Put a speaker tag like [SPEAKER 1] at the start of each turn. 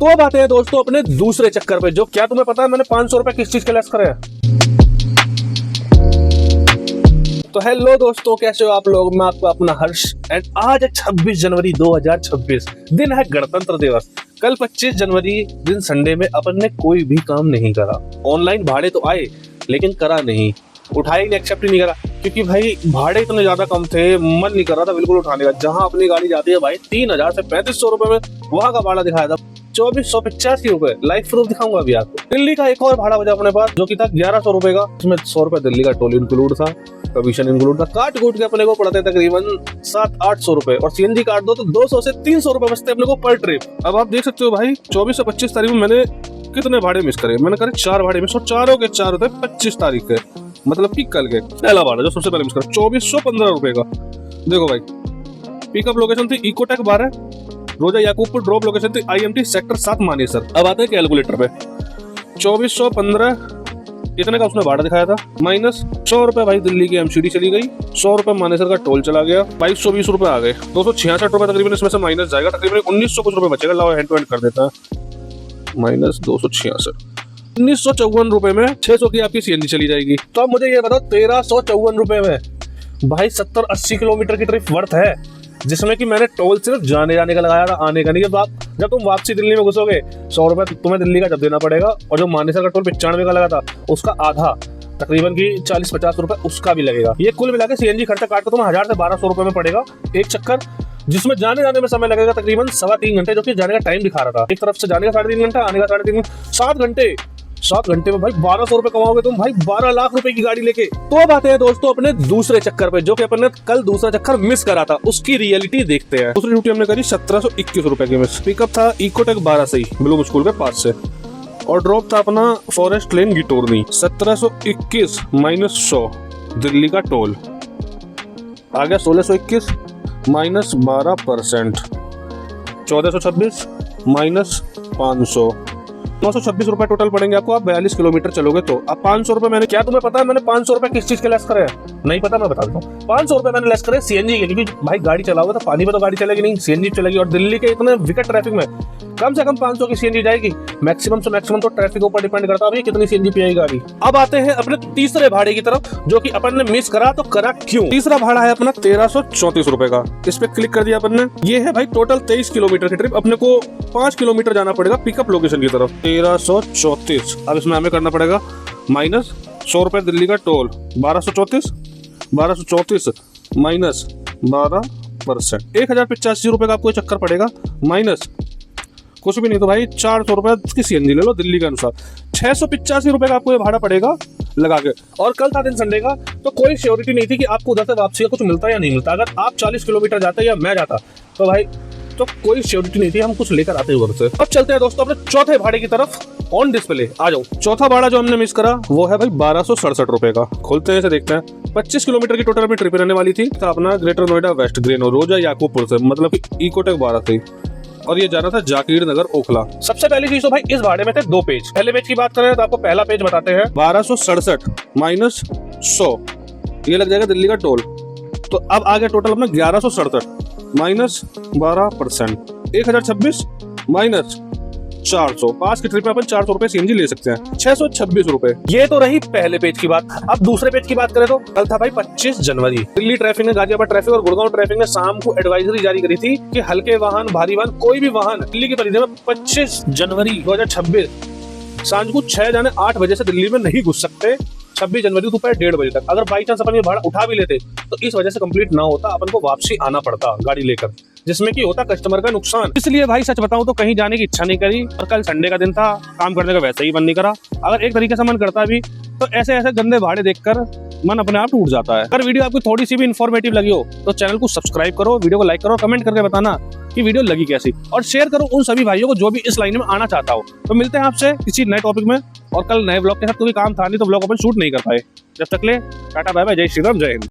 [SPEAKER 1] तो अब आते हैं दोस्तों अपने दूसरे चक्कर पे। जो क्या तुम्हें पता है मैंने 500 रुपए किस चीज के लेस करे हैं? तो हेलो दोस्तों, कैसे हो आप लोग? मैं आपको अपना हर्ष एंड आज है 26 जनवरी 2026, दिन है गणतंत्र दिवस। कल 25 जनवरी दिन संडे में अपन ने कोई भी काम नहीं करा। ऑनलाइन भाड़े तो आए लेकिन करा नहीं, उठाया नहीं, एक्सेप्ट ही नहीं करा, क्योंकि भाई भाड़े इतने ज्यादा कम थे, मन नहीं कर रहा था बिल्कुल उठाने का। जहां अपनी गाड़ी जाती है भाई 3000 से 3500 रुपए में, वहां का भाड़ा दिखाया था 2485 रुपए। लाइव प्रूफ दिखाऊंगा अभी आपको। दिल्ली का एक और भाड़ा बचा अपने पास जो कि था 1100 रुपए का, इसमें 100 रुपए दिल्ली का टोल इंक्लूड था, कमीशन इंक्लूड था। काट कूट के अपने को पड़ते तकरीबन 700-800 रुपए, और सीएनजी काट दो तो 200 से 300 रुपए बचते अपने को पर ट्रिप। अब आप देख सकते हो भाई 24 से 25 तारीख में मैंने कितने भाड़े मिस करे। मैंने करे 4 भाड़े मिस, और चारों के 4 होते 25 तारीख के, मतलब कि कल के। पहला भाड़ा जो सबसे पहले मिस करा 2415 रुपए का। देखो भाई, पिकअप लोकेशन थी इकोटेक 12, रोजा याकूबपुर, ड्रॉप लोकेशन थी IMT सेक्टर 7 मानेसर। अब आते हैं कैलकुलेटर पे। 2415 इतने का उसने भाड़ा दिखाया था, माइनस 100 रुपए भाई दिल्ली की MCD चली गई, 100 रुपए मानेसर का टोल चला गया, 2220 रुपए आ गए, 266 रुपए तकरीबन इसमें से माइनस जाएगा, तकरीबन 1900 कुछ रुपए बचेगा। लाओ हैंड टू हैंड कर देता है, माइनस 266, 1954 रुपए में 600 की आपकी CNG चली जाएगी। तो अब मुझे ये बताओ 1354 रुपए में भाई 70-80 किलोमीटर की ट्रिप वर्थ है, जिसमें कि मैंने टोल सिर्फ जाने का लगाया था, आने का नहीं। जब तुम वापसी दिल्ली में घुसोगे 100 रुपए तुम्हें दिल्ली का जब देना पड़ेगा, और जो मानेसर का टोल 95 का लगा था उसका आधा, तकरीबन की 40-50 रुपए उसका भी लगेगा। ये कुल मिला के CNG खर्चा काट के तुम्हें 1000 से 1200 रुपए में पड़ेगा एक चक्कर, जिसमें जाने में समय लगेगा तकरीबन 3.25 घंटे, जो कि जाने का टाइम दिखा रहा था। एक तरफ से जाने का 3.5 घंटा, आने का 3.5 घंटा, 7 घंटे में भाई 1200 रुपए कमाओगे तुम भाई 12 लाख रुपए की गाड़ी लेके। तो अब आते हैं दोस्तों अपने दूसरे चक्कर पे, जो कि अपन ने कल दूसरा चक्कर मिस करा था, उसकी रियलिटी देखते हैं। दूसरी ड्यूटी हमने करी 1721 रुपए की मिस। पिकअप था इकोटेक 12 से ही, ब्लू स्कूल के पास से, और ड्रॉप था अपना फॉरेस्ट लेन गिटोरनी। 1721 माइनस 100 दिल्ली का टोल आ गया 1621 माइनस 12%, 1426 माइनस 500, 926 रुपए टोटल पड़ेंगे आपको। आप 42 किलोमीटर चलोगे तो। अब 500 रुपए मैंने, क्या तुम्हें पता है मैंने 500 रुपए किस चीज के लेस करे हैं? नहीं पता, मैं बता देता हूँ। 500 रुपए मैंने लेस करे CNG के, क्योंकि भाई गाड़ी चलाओगे तो पानी पे तो गाड़ी चलेगी नहीं, CNG चलेगी, और दिल्ली के इतने विकट ट्रैफिक में कम से कम 500 की CNG जाएगी। मैक्सिमम से मैक्सिमम तो ट्रैफिक के ऊपर डिपेंड करता है कितनी CNG पिएगी गाड़ी। अब आते हैं अपने तीसरे भाड़े की तरफ, जो कि अपन ने मिस करा, तो करा क्यों? तीसरा भाड़ा है अपना 1334 रुपए का। इस पे क्लिक कर दिया अपन ने। ये है भाई टोटल 23 किलोमीटर की ट्रिप, अपने को 5 किलोमीटर जाना पड़ेगा पिकअप लोकेशन की तरफ। 1334, अब इसमें हमें करना पड़ेगा माइनस 100 रुपए दिल्ली का टोल, 1234 माइनस 12%, 1085 रुपए का आपको चक्कर पड़ेगा, माइनस कुछ भी नहीं तो भाई 400 रुपए की CNG ले लो दिल्ली के अनुसार, 685 रुपए का आपको ये भाड़ा पड़ेगा लगा के। और कल था दिन संडे का, तो कोई श्योरिटी नहीं थी कि आपको उधर से वापसी का कुछ मिलता या नहीं मिलता। अगर आप 40 किलोमीटर जाते या मैं जाता तो भाई तो कोई श्योरिटी नहीं थी हम कुछ लेकर आते उधर से। अब चलते हैं दोस्तों अपने चौथे भाड़े की तरफ। ऑन डिस्प्ले आ जाओ। चौथा भाड़ा जो हमने मिस करा वो है भाई 1267 रुपए का। खोलते हैं इसे, देखते हैं। 25 किलोमीटर की टोटल अपनी ट्रिप रहने वाली थी। था अपना ग्रेटर नोएडा वेस्ट ग्रेनो, रोजा याकूबपुर से, मतलब कि इकोटेक 12 से, और ये जाना था जाकिर नगर ओखला। सबसे पहली चीज तो भाई इस भाड़े में थे 2 पेज। पहले पेज की बात करें तो आपको पहला पेज बताते हैं 1267 माइनस 100, ये लग जाएगा दिल्ली का टोल। तो अब आ गया टोटल अपना 1167 माइनस 12%, 1026 माइनस 400। 5 की ट्रिप में अपन 400 रुपए CNG ले सकते हैं, 626 रुपए। ये तो रही पहले पेज की बात। अब दूसरे पेज की बात करें तो कल था भाई 25 जनवरी। दिल्ली ट्रैफिक ने, गाजियाबाद ट्रैफिक और गुड़गांव ट्रैफिक ने शाम को एडवाइजरी जारी करी थी कि हल्के वाहन, भारी वाहन, कोई भी वाहन दिल्ली की परिधि में 25 जनवरी 2026 सांझ को 6 जाने 8 बजे से दिल्ली में नहीं घुस सकते। 26 जनवरी दोपहर 1:30 बजे तक। अगर बाई चांस अपन ये भाड़ा उठा भी लेते तो इस वजह से कंप्लीट ना होता, अपन को वापसी आना पड़ता गाड़ी लेकर, जिसमें कि होता कस्टमर का नुकसान। इसलिए भाई सच बताऊं तो कहीं जाने की इच्छा नहीं करी, और कल संडे का दिन था, काम करने का वैसे ही मन नहीं करा। अगर एक तरीके से मन करता भी तो ऐसे गंदे भाड़े देखकर मन अपने आप टूट जाता है। अगर वीडियो आपको थोड़ी सी भी इन्फॉर्मेटिव लगी हो तो चैनल को सब्सक्राइब करो, वीडियो को लाइक करो, कमेंट करके बताना कि वीडियो लगी कैसी, और शेयर करो उन सभी भाइयों को जो भी इस लाइन में आना चाहता हो। तो मिलते हैं आपसे किसी नए टॉपिक में, और कल नए ब्लॉग के साथ। कोई काम था नहीं तो ब्लॉग अपन शूट नहीं कर पाए। जब तक ले टाटा बाय बाय, जय श्री राम, जय हिंद।